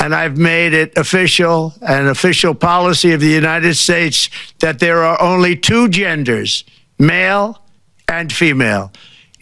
and I've made it official, an official policy of the United States, that there are only two genders, male and female.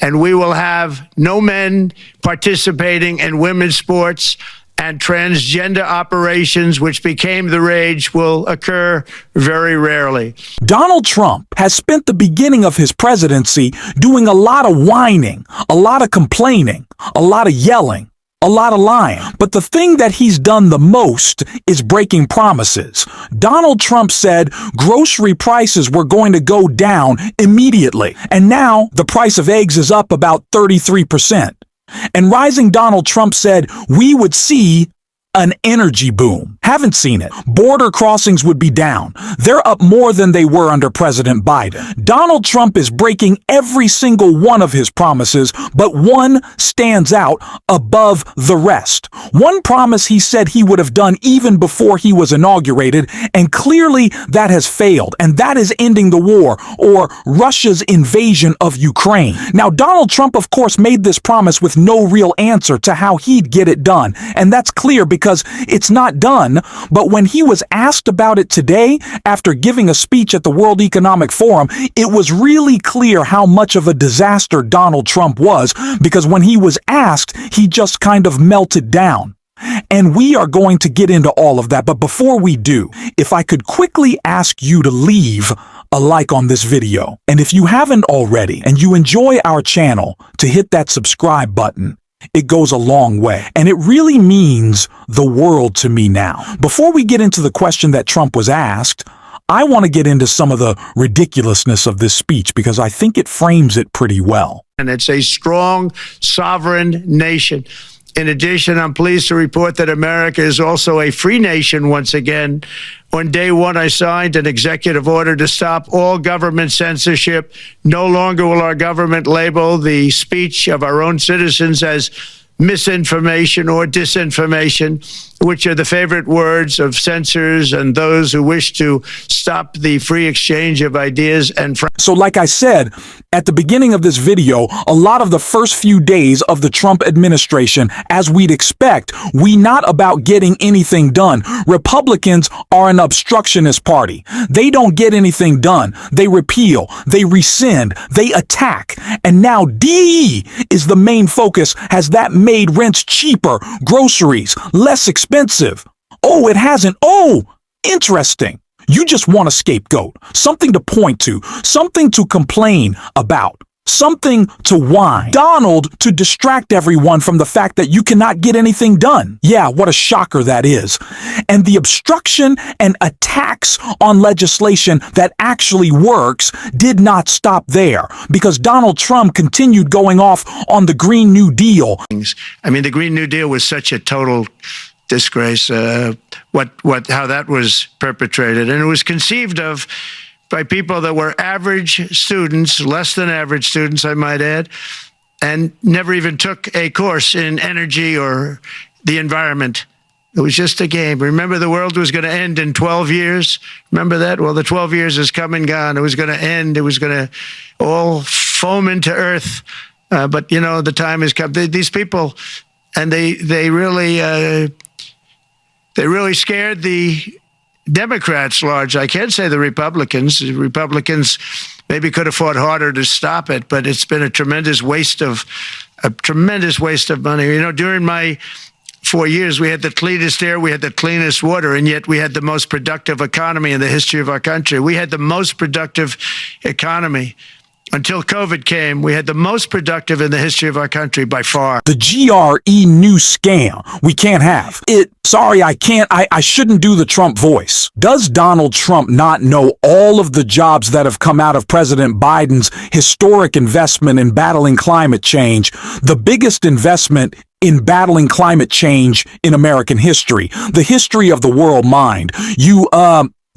And we will have no men participating in women's sports, and transgender operations, which became the rage, will occur very rarely. Donald Trump has spent the beginning of his presidency doing a lot of whining, a lot of complaining, a lot of yelling, a lot of lying. But the thing that he's done the most is breaking promises. Donald Trump said grocery prices were going to go down immediately. And now the price of eggs is up about 33%. And rising Donald Trump said we would see an energy boom. Haven't seen it. Border crossings would be down. They're up more than they were under President Biden. Donald Trump is breaking every single one of his promises, but one stands out above the rest. One promise he said he would have done even before he was inaugurated, and clearly that has failed, and that is ending the war, or Russia's invasion of Ukraine. Now, Donald Trump, of course, made this promise with no real answer to how he'd get it done, and that's clear because it's not done. But when he was asked about it today, after giving a speech at the World Economic Forum, it was really clear how much of a disaster Donald Trump was, because when he was asked, he just kind of melted down. And we are going to get into all of that. But before we do, if I could quickly ask you to leave a like on this video. And if you haven't already and you enjoy our channel, to hit that subscribe button. It goes a long way, and it really means the world to me now. Before we get into the question that Trump was asked, I want to get into some of the ridiculousness of this speech because I think it frames it pretty well. And it's a strong, sovereign nation. In addition, I'm pleased to report that America is also a free nation once again. On day one, I signed an executive order to stop all government censorship. No longer will our government label the speech of our own citizens as misinformation or disinformation, which are the favorite words of censors and those who wish to stop the free exchange of ideas and So like I said, at the beginning of this video, a lot of the first few days of the Trump administration, as we'd expect, we not about getting anything done. Republicans are an obstructionist party. They don't get anything done. They repeal, they rescind, they attack. And now DE is the main focus. Has that made rents cheaper, groceries less expensive? Oh, it hasn't. Oh, interesting. You just want a scapegoat, something to point to, something to complain about, something to whine. Donald to distract everyone from the fact that you cannot get anything done. Yeah, what a shocker that is. And the obstruction and attacks on legislation that actually works did not stop there, because Donald Trump continued going off on the Green New Deal. I mean, the Green New Deal was such a total disgrace, how that was perpetrated. And it was conceived of by people that were average students, less than average students, I might add, and never even took a course in energy or the environment. It was just a game. Remember, the world was going to end in 12 years. Remember that? Well, the 12 years has come and gone. It was going to end. It was going to all foam into earth. But, you know, the time has come. These people, and they really scared the Democrats large. I can't say the Republicans. The Republicans maybe could have fought harder to stop it, but it's been a tremendous waste of money. You know, during my 4 years, we had the cleanest air, we had the cleanest water, and yet we had the most productive economy in the history of our country. We had the most productive economy. Until COVID came, we had the most productive in the history of our country by far. The GRE new scam we can't have. Sorry, I can't. I shouldn't do the Trump voice. Does Donald Trump not know all of the jobs that have come out of President Biden's historic investment in battling climate change, the biggest investment in battling climate change in American history, the history of the world mind?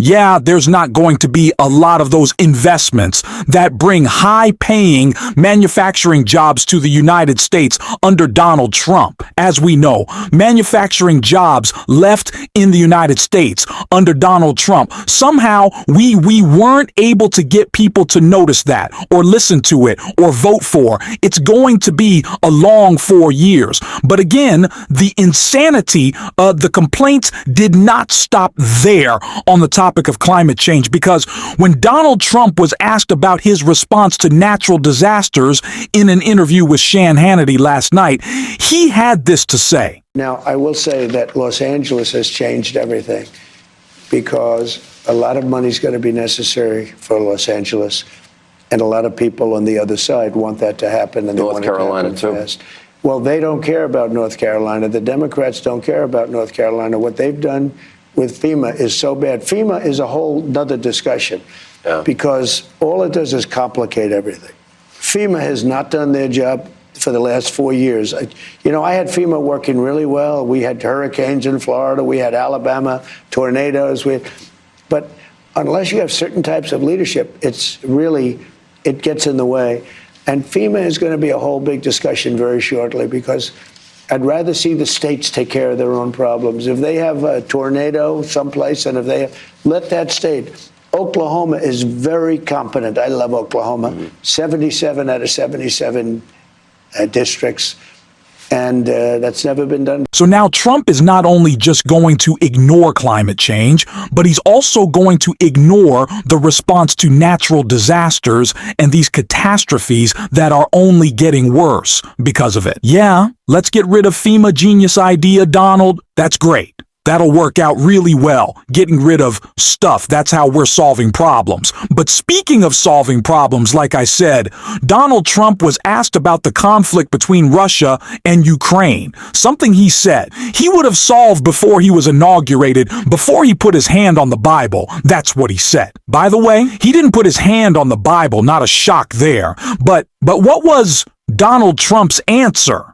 Yeah, there's not going to be a lot of those investments that bring high-paying manufacturing jobs to the United States under Donald Trump. As we know, manufacturing jobs left in the United States under Donald Trump. Somehow, we weren't able to get people to notice that or listen to it or vote for. It's going to be a long 4 years. But again, the insanity, the complaints did not stop there on the topic of climate change, because when Donald Trump was asked about his response to natural disasters in an interview with Shan Hannity last night, he had this to say. Now, I will say that Los Angeles has changed everything, because a lot of money is going to be necessary for Los Angeles, and a lot of people on the other side want that to happen, and North Carolina too. Fast. Well, they don't care about North Carolina. The Democrats don't care about North Carolina. What they've done with FEMA is so bad. FEMA is a whole nother discussion, because all it does is complicate everything. FEMA has not done their job for the last 4 years. I had FEMA working really well. We had hurricanes in Florida. We had Alabama tornadoes. But unless you have certain types of leadership, it gets in the way. And FEMA is going to be a whole big discussion very shortly, because I'd rather see the states take care of their own problems. If they have a tornado someplace, and let that state. Oklahoma is very competent. I love Oklahoma. 77 out of 77 districts. And that's never been done. So now Trump is not only just going to ignore climate change, but he's also going to ignore the response to natural disasters and these catastrophes that are only getting worse because of it. Yeah, let's get rid of FEMA genius idea, Donald. That's great. That'll work out really well, getting rid of stuff. That's how we're solving problems. But speaking of solving problems, like I said, Donald Trump was asked about the conflict between Russia and Ukraine, something he said he would have solved before he was inaugurated, before he put his hand on the Bible. That's what he said. By the way, he didn't put his hand on the Bible, not a shock there. But what was Donald Trump's answer?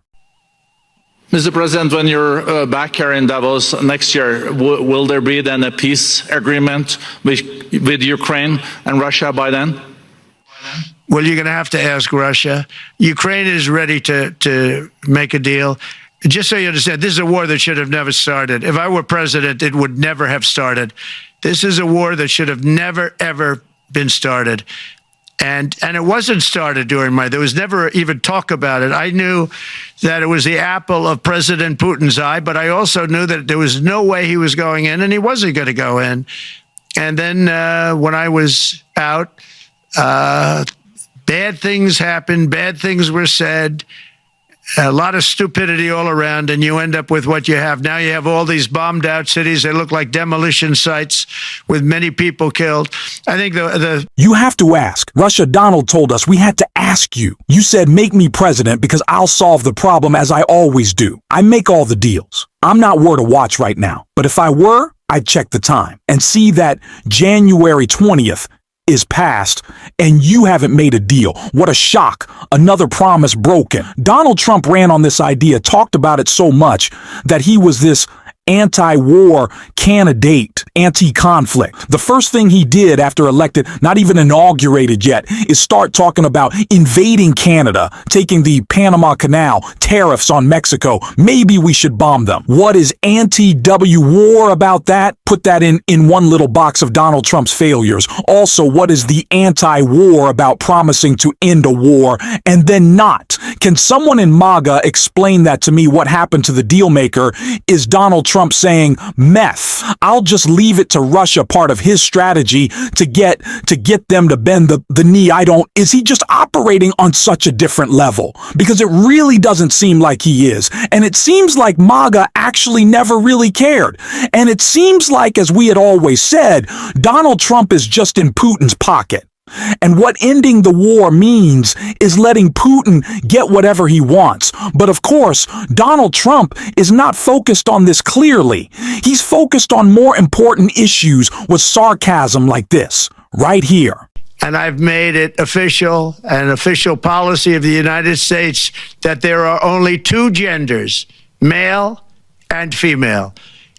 Mr. President, when you're back here in Davos next year, will there be then a peace agreement with Ukraine and Russia by then? Well, you're going to have to ask Russia. Ukraine is ready to make a deal. Just so you understand, this is a war that should have never started. If I were president, it would never have started. This is a war that should have never, ever been started. And it wasn't started during there was never even talk about it. I knew that it was the apple of President Putin's eye, but I also knew that there was no way he was going in, and he wasn't going to go in. And then when I was out, bad things happened, bad things were said, a lot of stupidity all around, and you end up with what you have. Now you have all these bombed out cities. They look like demolition sites with many people killed. I think You have to ask. Russia, Donald told us we had to ask you. You said, make me president because I'll solve the problem as I always do. I make all the deals. I'm not War to Watch right now, but if I were, I'd check the time and see that January 20th is passed and you haven't made a deal. What a shock. Another promise broken. Donald Trump ran on this idea, talked about it so much that he was this anti-war candidate, anti-conflict. The first thing he did after elected, not even inaugurated yet, is start talking about invading Canada, taking the Panama Canal, tariffs on Mexico. Maybe we should bomb them. What is anti-W war about that? Put that in one little box of Donald Trump's failures. Also, what is the anti-war about promising to end a war and then not? Can someone in MAGA explain that to me? What happened to the deal maker? Is Donald Trump saying meth? I'll just leave it to Russia, part of his strategy to get them to bend the knee. Is he just operating on such a different level? Because it really doesn't seem like he is. And it seems like MAGA actually never really cared. And it seems like, as we had always said, Donald Trump is just in Putin's pocket. And what ending the war means is letting Putin get whatever he wants. But of course, Donald Trump is not focused on this clearly. He's focused on more important issues with sarcasm like this, right here. And I've made it an official policy of the United States, that there are only two genders, male and female.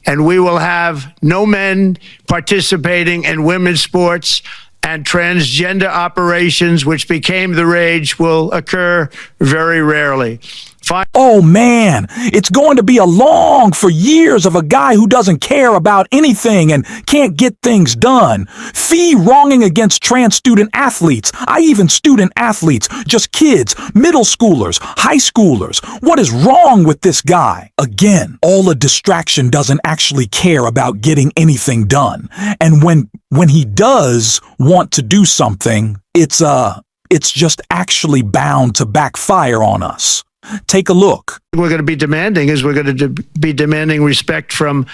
and we will have no men participating in women's sports, and transgender operations, which became the rage, will occur very rarely. Oh man, it's going to be a long for years of a guy who doesn't care about anything and can't get things done. Fee wronging against trans student athletes, even student athletes, just kids, middle schoolers, high schoolers. What is wrong with this guy? Again, all a distraction doesn't actually care about getting anything done. And when he does want to do something, it's just actually bound to backfire on us. Take a look. We're going to be demanding is we're going to be demanding respect from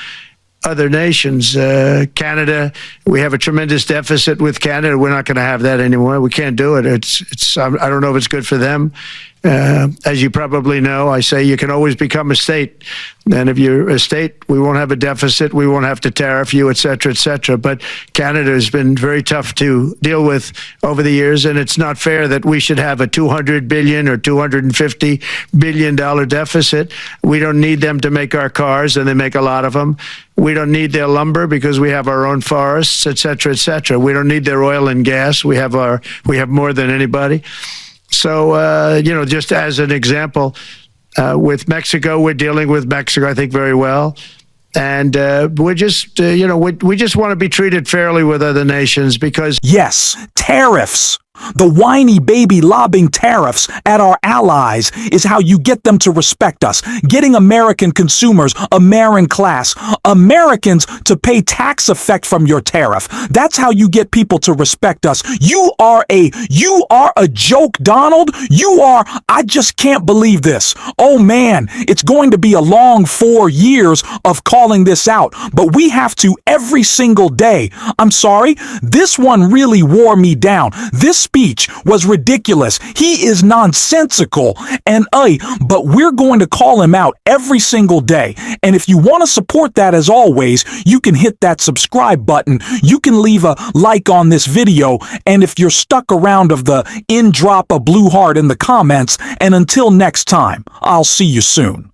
other nations. Canada, we have a tremendous deficit with Canada. We're not going to have that anymore. We can't do it. I don't know if it's good for them. As you probably know, I say you can always become a state. And if you're a state, we won't have a deficit. We won't have to tariff you, et cetera, et cetera. But Canada has been very tough to deal with over the years. And it's not fair that we should have a $200 billion or $250 billion deficit. We don't need them to make our cars, and they make a lot of them. We don't need their lumber because we have our own forests, et cetera, et cetera. We don't need their oil and gas. We have more than anybody. So, just as an example, with Mexico, we're dealing with Mexico, I think, very well. And we're just, we just want to be treated fairly with other nations because... Yes, tariffs. The whiny baby lobbing tariffs at our allies is how you get them to respect us. Getting American consumers, American class, Americans to pay tax effect from your tariff. That's how you get people to respect us. You are a joke, Donald. I just can't believe this. Oh man, it's going to be a long 4 years of calling this out, but we have to every single day. I'm sorry, this one really wore me down. This speech was ridiculous. He is nonsensical, but we're going to call him out every single day. And if you want to support that, as always, you can hit that subscribe button. You can leave a like on this video. And if you're stuck around of the drop a blue heart in the comments. And until next time, I'll see you soon.